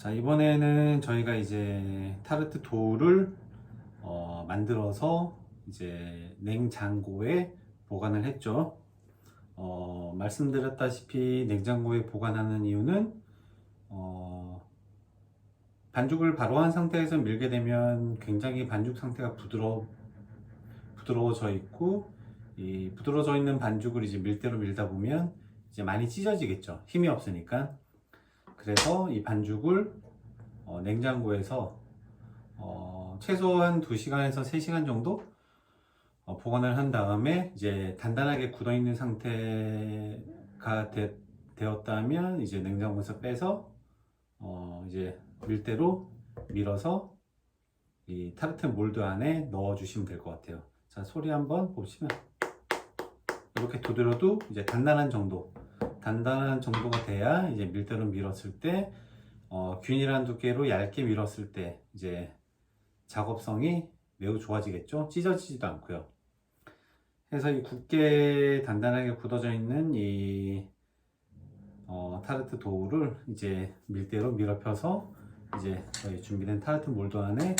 자, 이번에는 저희가 이제 타르트 도우를 만들어서 이제 냉장고에 보관을 했죠. 말씀드렸다시피 냉장고에 보관하는 이유는 반죽을 바로 한 상태에서 밀게 되면 굉장히 반죽 상태가 부드러워져 있고, 이 부드러워져 있는 반죽을 이제 밀대로 밀다 보면 이제 많이 찢어지겠죠. 힘이 없으니까. 그래서 이 반죽을 냉장고에서 최소한 2시간에서 3시간 정도 보관을 한 다음에 이제 단단하게 굳어 있는 상태가 되었다면 이제 냉장고에서 빼서 이제 밀대로 밀어서 이 타르트 몰드 안에 넣어 주시면 될 것 같아요. 자, 소리 한번 보시면 이렇게 두드려도 이제 단단한 정도가 돼야 이제 밀대로 밀었을 때 균일한 두께로 얇게 밀었을 때 이제 작업성이 매우 좋아지겠죠. 찢어지지도 않고요. 그래서 이 굳게 단단하게 굳어져 있는 이 타르트 도우를 이제 밀대로 밀어펴서 이제 저희 준비된 타르트 몰드 안에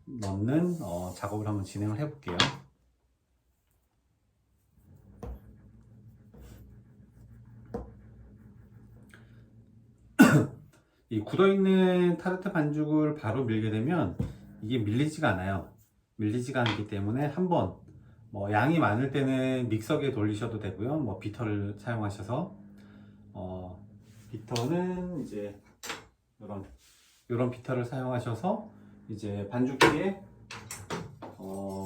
넣는 작업을 한번 진행을 해 볼게요. 이 굳어있는 타르트 반죽을 바로 밀게 되면 이게 밀리지가 않아요. 밀리지가 않기 때문에 한번 양이 많을 때는 믹서기에 돌리셔도 되고요. 비터를 사용하셔서 비터는 이제 이런 비터를 사용하셔서 이제 반죽기에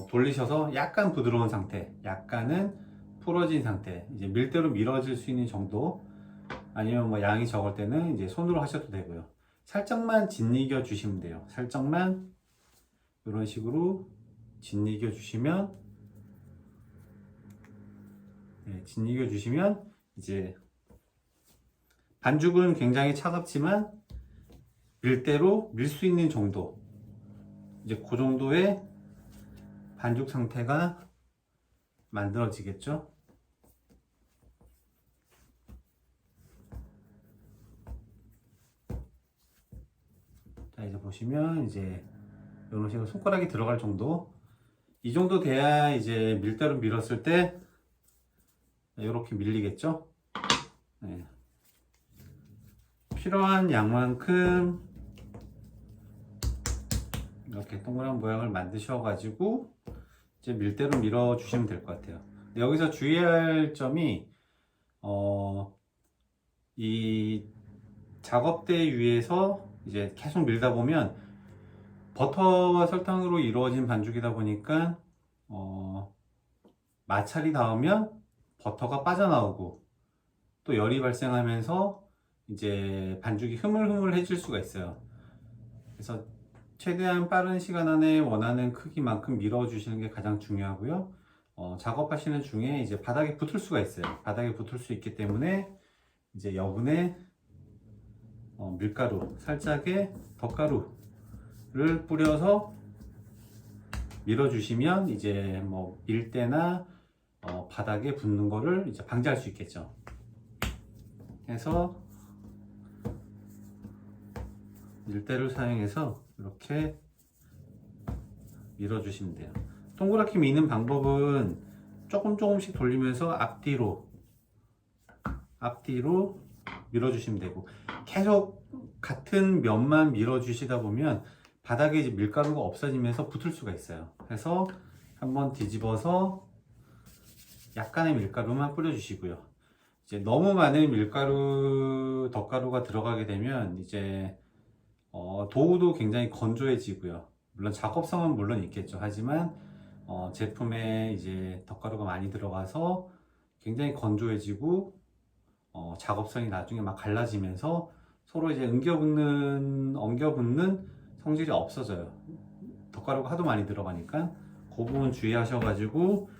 돌리셔서 약간 부드러운 상태, 약간은 풀어진 상태, 이제 밀대로 밀어질 수 있는 정도, 아니면 양이 적을 때는 이제 손으로 하셔도 되고요. 살짝만 짓이겨 주시면 돼요. 살짝만 이런 식으로 짓이겨 주시면, 짓이겨 주시면 이제 반죽은 굉장히 차갑지만 밀대로 밀 수 있는 정도, 이제 그 정도의 반죽 상태가 만들어지겠죠. 자, 이제 보시면 이제 이런 식으로 손가락이 들어갈 정도, 이 정도 돼야 이제 밀대로 밀었을 때 이렇게 밀리겠죠. 네. 필요한 양만큼 이렇게 동그란 모양을 만드셔 가지고 이제 밀대로 밀어 주시면 될 것 같아요. 여기서 주의할 점이 이 작업대 위에서 이제 계속 밀다 보면 버터와 설탕으로 이루어진 반죽이다 보니까 마찰이 닿으면 버터가 빠져나오고 또 열이 발생하면서 이제 반죽이 흐물흐물해질 수가 있어요. 그래서 최대한 빠른 시간 안에 원하는 크기만큼 밀어 주시는 게 가장 중요하고요. 작업하시는 중에 이제 바닥에 붙을 수가 있어요. 바닥에 붙을 수 있기 때문에 이제 여분의 밀가루, 살짝의 덧가루를 뿌려서 밀어 주시면 이제 밀대나 바닥에 붙는 거를 이제 방지할 수 있겠죠. 그래서 밀대를 사용해서 이렇게 밀어 주시면 돼요. 동그랗게 미는 방법은 조금씩 돌리면서 앞뒤로 밀어 주시면 되고, 계속 같은 면만 밀어 주시다 보면 바닥에 이제 밀가루가 없어지면서 붙을 수가 있어요. 그래서 한번 뒤집어서 약간의 밀가루만 뿌려 주시고요. 이제 너무 많은 밀가루, 덧가루가 들어가게 되면 이제 도우도 굉장히 건조해지고요. 물론 작업성은 물론 있겠죠. 하지만 제품에 이제 덧가루가 많이 들어가서 굉장히 건조해지고 작업성이 나중에 막 갈라지면서 서로 이제 엉겨붙는 성질이 없어져요. 덧가루가 하도 많이 들어가니까 그 부분 주의하셔가지고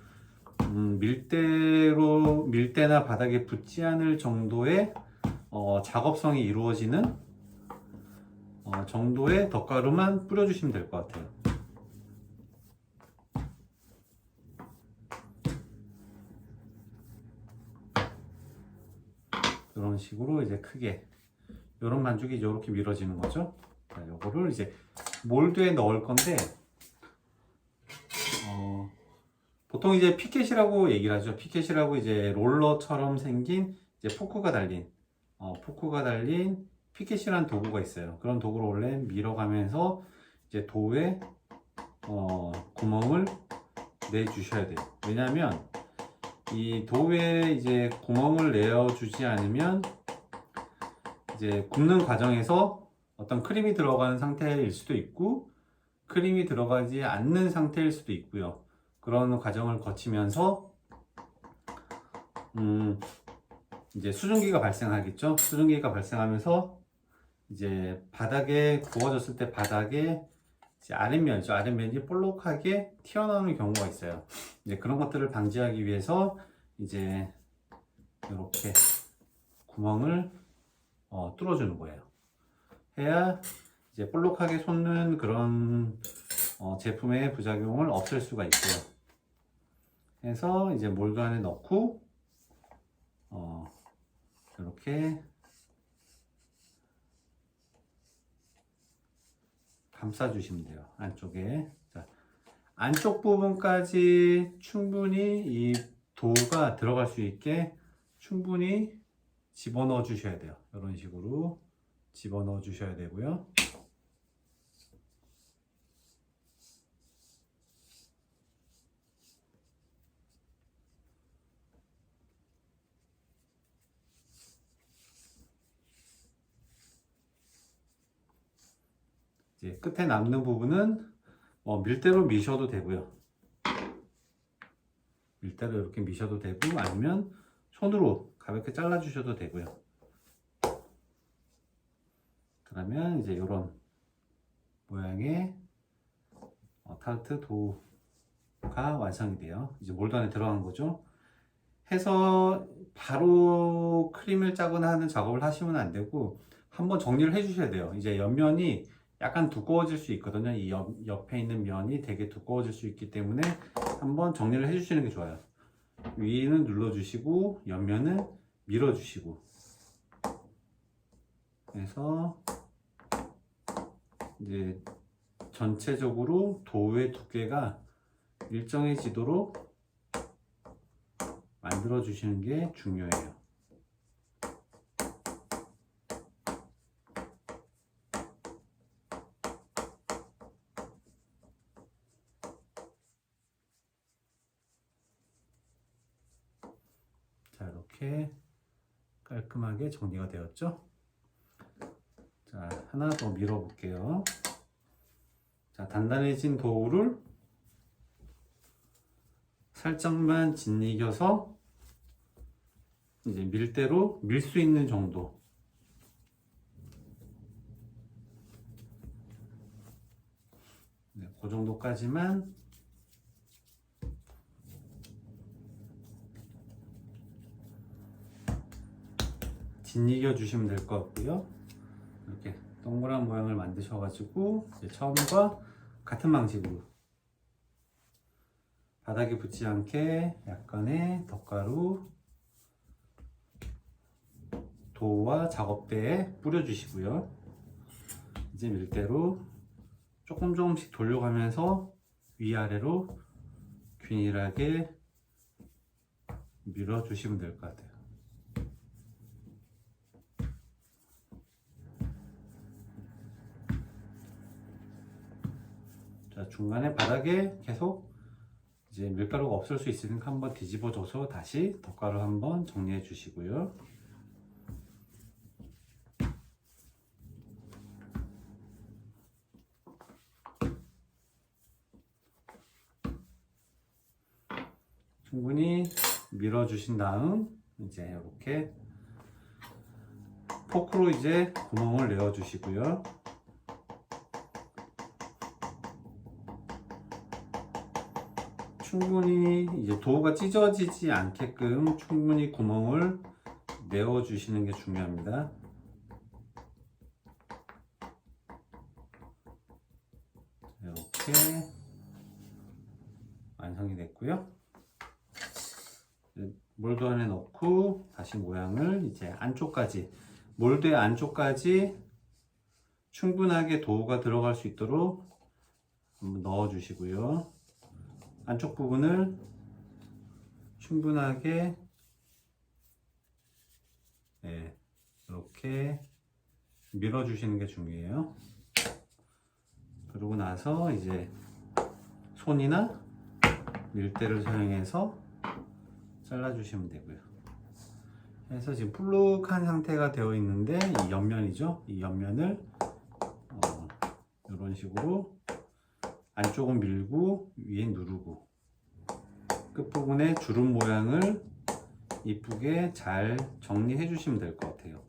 밀대나 바닥에 붙지 않을 정도의 작업성이 이루어지는 정도의 덧가루만 뿌려주시면 될 것 같아요. 이런 식으로 이제 크게 이런 반죽이 이렇게 밀어지는 거죠. 자, 요거를 이제 몰드에 넣을 건데 보통 이제 피켓이라고 얘기를 하죠. 피켓이라고 이제 롤러처럼 생긴 이제 포크가 달린 피켓이라는 도구가 있어요. 그런 도구를 원래 밀어가면서 이제 도우에 구멍을 내주셔야 돼요. 왜냐하면 이 도우에 이제 구멍을 내어주지 않으면 이제 굽는 과정에서 어떤 크림이 들어가는 상태일 수도 있고 크림이 들어가지 않는 상태일 수도 있고요. 그런 과정을 거치면서 이제 수증기가 발생하겠죠. 수증기가 발생하면서 이제 바닥에 구워졌을 때 바닥에 이제 아랫면이 볼록하게 튀어나오는 경우가 있어요. 이제 그런 것들을 방지하기 위해서 이제 이렇게 구멍을 뚫어주는 거예요. 해야 이제 볼록하게 솟는 그런 제품의 부작용을 없앨 수가 있고요. 해서 이제 몰드 안에 넣고 이렇게 감싸 주시면 돼요. 안쪽에. 자, 안쪽 부분까지 충분히 이 도우가 들어갈 수 있게 충분히 집어넣어 주셔야 돼요. 이런 식으로 집어넣어 주셔야 되고요. 이제 끝에 남는 부분은 밀대로 미셔도 되고요. 밀대로 이렇게 미셔도 되고 아니면 손으로 가볍게 잘라 주셔도 되고요. 그러면 이제 이런 모양의 타르트 도우가 완성이 돼요. 이제 몰드 안에 들어간 거죠. 해서 바로 크림을 짜거나 하는 작업을 하시면 안 되고 한번 정리를 해 주셔야 돼요. 이제 옆면이 약간 두꺼워질 수 있거든요. 이 옆에 있는 면이 되게 두꺼워질 수 있기 때문에 한번 정리를 해 주시는 게 좋아요. 위는 눌러 주시고 옆면은 밀어 주시고 그래서 이제 전체적으로 도우의 두께가 일정해지도록 만들어 주시는 게 중요해요. 자, 이렇게 깔끔하게 정리가 되었죠? 자, 하나 더 밀어 볼게요. 자, 단단해진 도우를 살짝만 짓이겨서 이제 밀대로 밀 수 있는 정도. 네, 그 정도까지만 짓이겨 주시면 될 것 같고요. 이렇게 동그란 모양을 만드셔가지고 이제 처음과 같은 방식으로 바닥에 붙지 않게 약간의 덧가루 도우와 작업대에 뿌려주시고요. 이제 밀대로 조금씩 돌려가면서 위아래로 균일하게 밀어주시면 될 것 같아요. 자, 중간에 바닥에 계속 이제 밀가루가 없을 수 있으니까 한번 뒤집어줘서 다시 덧가루 한번 정리해 주시고요. 충분히 밀어주신 다음 이제 이렇게 포크로 이제 구멍을 내어 주시고요. 충분히 이제 도우가 찢어지지 않게끔 충분히 구멍을 내어 주시는 게 중요합니다. 이렇게 완성이 됐고요. 몰드 안에 넣고 다시 모양을 이제 안쪽까지 몰드 안쪽까지 충분하게 도우가 들어갈 수 있도록 한번 넣어 주시고요. 안쪽 부분을 충분하게 이렇게 밀어 주시는 게 중요해요. 그러고 나서 이제 손이나 밀대를 사용해서 잘라 주시면 되고요. 그래서 지금 풀룩한 상태가 되어 있는데 이 옆면이죠. 이 옆면을 이런 식으로 안쪽은 밀고 위에 누르고 끝부분에 주름 모양을 이쁘게 잘 정리해 주시면 될 것 같아요.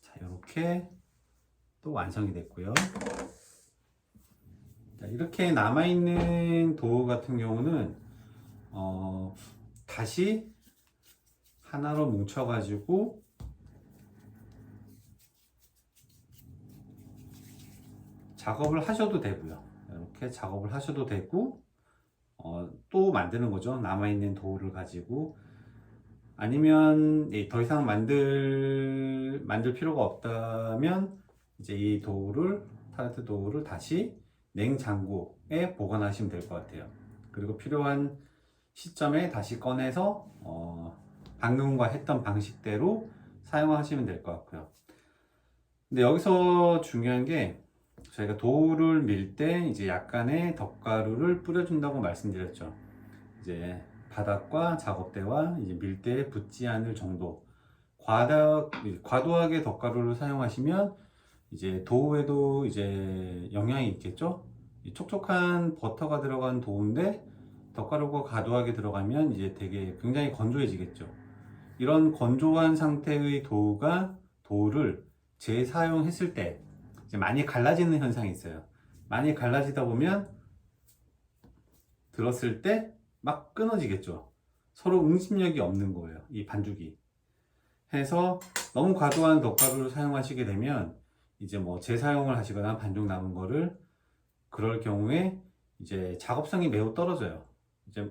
자, 이렇게 또 완성이 됐고요. 자, 이렇게 남아있는 도우 같은 경우는 다시 하나로 뭉쳐 가지고 작업을 하셔도 되고요. 이렇게 작업을 하셔도 되고 또 만드는 거죠. 남아있는 도우를 가지고. 아니면 더 이상 만들 필요가 없다면 이제 이 도우를, 타르트 도우를 다시 냉장고에 보관하시면 될 것 같아요. 그리고 필요한 시점에 다시 꺼내서 방금과 했던 방식대로 사용하시면 될 것 같고요. 근데 여기서 중요한 게 저희가 도우를 밀 때 이제 약간의 덧가루를 뿌려준다고 말씀드렸죠. 이제 바닥과 작업대와 이제 밀대에 붙지 않을 정도. 과도하게 덧가루를 사용하시면 이제 도우에도 이제 영향이 있겠죠. 촉촉한 버터가 들어간 도우인데 덧가루가 과도하게 들어가면 이제 되게 굉장히 건조해지겠죠. 이런 건조한 상태의 도우를 재사용했을 때 이제 많이 갈라지는 현상이 있어요. 많이 갈라지다 보면 들었을 때 막 끊어지겠죠. 서로 응집력이 없는 거예요. 이 반죽이. 해서 너무 과도한 덧가루를 사용하시게 되면 이제 뭐 재사용을 하시거나 반죽 남은 거를 그럴 경우에 이제 작업성이 매우 떨어져요. 이제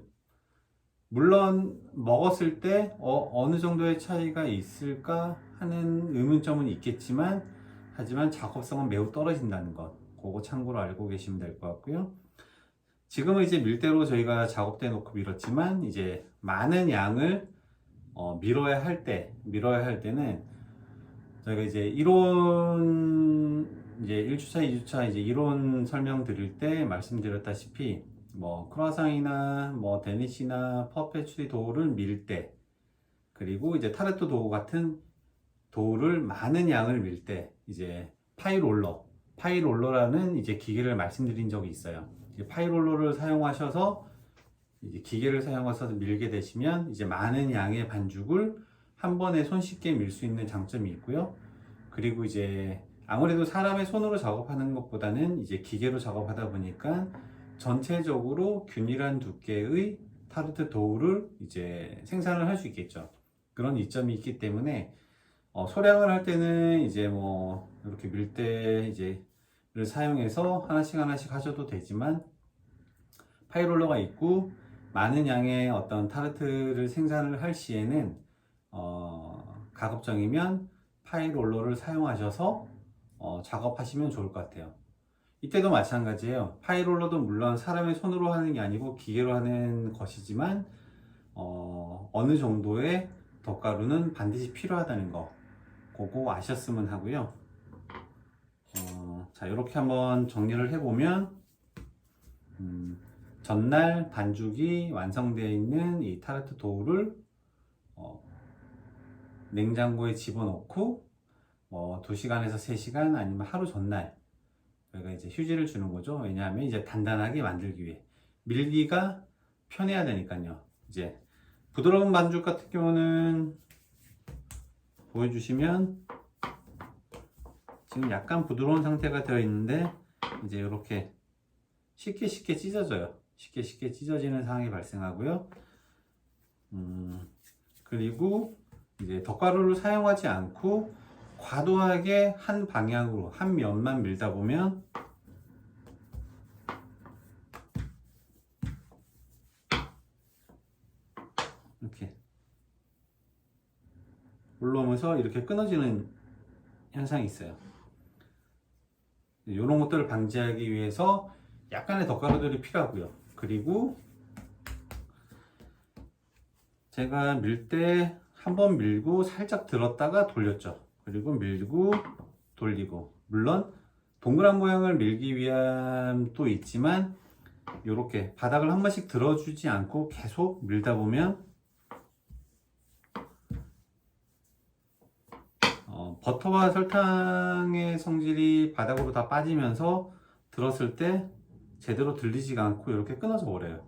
물론 먹었을 때 어느 정도의 차이가 있을까 하는 의문점은 있겠지만 하지만 작업성은 매우 떨어진다는 것, 그거 참고로 알고 계시면 될 것 같고요. 지금은 이제 밀대로 저희가 작업대 놓고 밀었지만 이제 많은 양을 밀어야 할 때는 저희가 이제 이론 이제 1주차, 2주차 이제 이론 설명 드릴 때 말씀드렸다시피 뭐 크루아상이나 뭐 데니시나 퍼페츄리 도우를 밀 때 그리고 이제 타르트 도우 같은 도우를 많은 양을 밀 때 이제 파이롤러라는 이제 기계를 말씀드린 적이 있어요. 이제 파이롤러를 사용하셔서 이제 기계를 사용해서 밀게 되시면 이제 많은 양의 반죽을 한 번에 손쉽게 밀 수 있는 장점이 있고요. 그리고 이제 아무래도 사람의 손으로 작업하는 것보다는 이제 기계로 작업하다 보니까 전체적으로 균일한 두께의 타르트 도우를 이제 생산을 할 수 있겠죠. 그런 이점이 있기 때문에 소량을 할 때는 이제 뭐 이렇게 밀대 이제를 사용해서 하나씩 하셔도 되지만 파이롤러가 있고 많은 양의 어떤 타르트를 생산을 할 시에는 가급적이면 파이롤러를 사용하셔서 작업하시면 좋을 것 같아요. 이때도 마찬가지예요. 파이롤러도 물론 사람의 손으로 하는 게 아니고 기계로 하는 것이지만 어느 정도의 덧가루는 반드시 필요하다는 거 그거 아셨으면 하고요. 자, 이렇게 한번 정리를 해보면 전날 반죽이 완성되어 있는 이 타르트 도우를 냉장고에 집어넣고 2시간에서 3시간 아니면 하루 전날 저희가 이제 휴지를 주는 거죠. 왜냐하면 이제 단단하게 만들기 위해 밀기가 편해야 되니까요. 이제 부드러운 반죽 같은 경우는 보여주시면 지금 약간 부드러운 상태가 되어 있는데 이제 이렇게 쉽게 찢어져요. 쉽게 찢어지는 상황이 발생하고요. 그리고 이제 덧가루를 사용하지 않고 과도하게 한 방향으로 한 면만 밀다 보면 이렇게 올라오면서 이렇게 끊어지는 현상이 있어요. 이런 것들을 방지하기 위해서 약간의 덧가루들이 필요하고요. 그리고 제가 밀 때 한번 밀고 살짝 들었다가 돌렸죠. 그리고 밀고 돌리고, 물론 동그란 모양을 밀기 위함도 있지만 이렇게 바닥을 한 번씩 들어주지 않고 계속 밀다 보면 버터와 설탕의 성질이 바닥으로 다 빠지면서 들었을 때 제대로 들리지가 않고 이렇게 끊어져 버려요.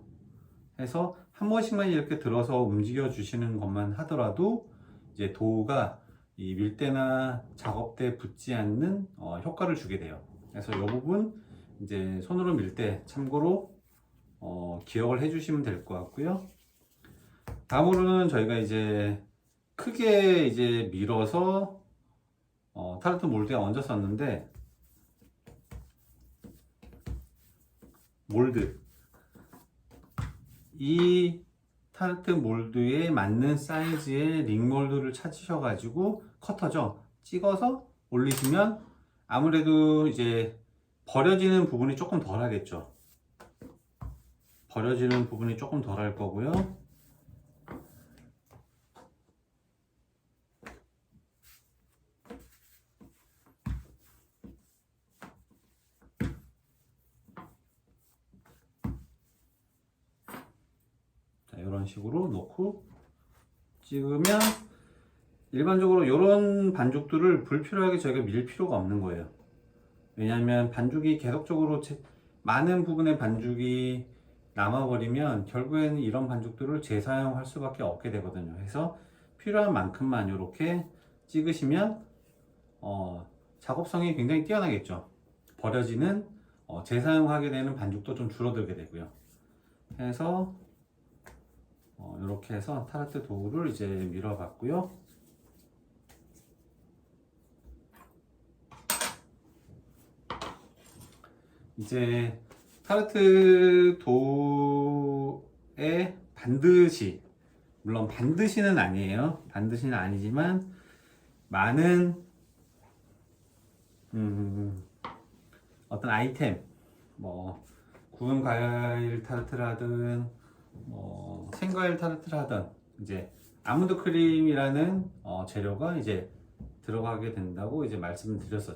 해서 한 번씩만 이렇게 들어서 움직여 주시는 것만 하더라도 이제 도우가 이 밀대나 작업대에 붙지 않는 효과를 주게 돼요. 그래서 이 부분 이제 손으로 밀 때 참고로 기억을 해 주시면 될 것 같고요. 다음으로는 저희가 이제 크게 이제 밀어서 타르트 몰드에 얹었었는데, 몰드, 이 타르트 몰드에 맞는 사이즈의 링 몰드를 찾으셔가지고 커터죠, 찍어서 올리시면 아무래도 이제 버려지는 부분이 조금 덜 하겠죠. 버려지는 부분이 조금 덜 할 거고요. 자, 이런 식으로 놓고 찍으면 일반적으로 이런 반죽들을 불필요하게 저희가 밀 필요가 없는 거예요. 왜냐하면 반죽이 계속적으로 많은 부분의 반죽이 남아버리면 결국에는 이런 반죽들을 재사용할 수밖에 없게 되거든요. 그래서 필요한 만큼만 이렇게 찍으시면 작업성이 굉장히 뛰어나겠죠. 버려지는 재사용하게 되는 반죽도 좀 줄어들게 되고요. 해서 이렇게 해서 타르트 도우를 이제 밀어봤고요. 이제 타르트 도우에 반드시, 물론 반드시는 아니에요. 반드시는 아니지만 많은 어떤 아이템, 뭐 구운 과일 타르트라든 생과일 타르트라든 이제 아몬드 크림이라는 재료가 이제 들어가게 된다고 이제 말씀을 드렸었죠.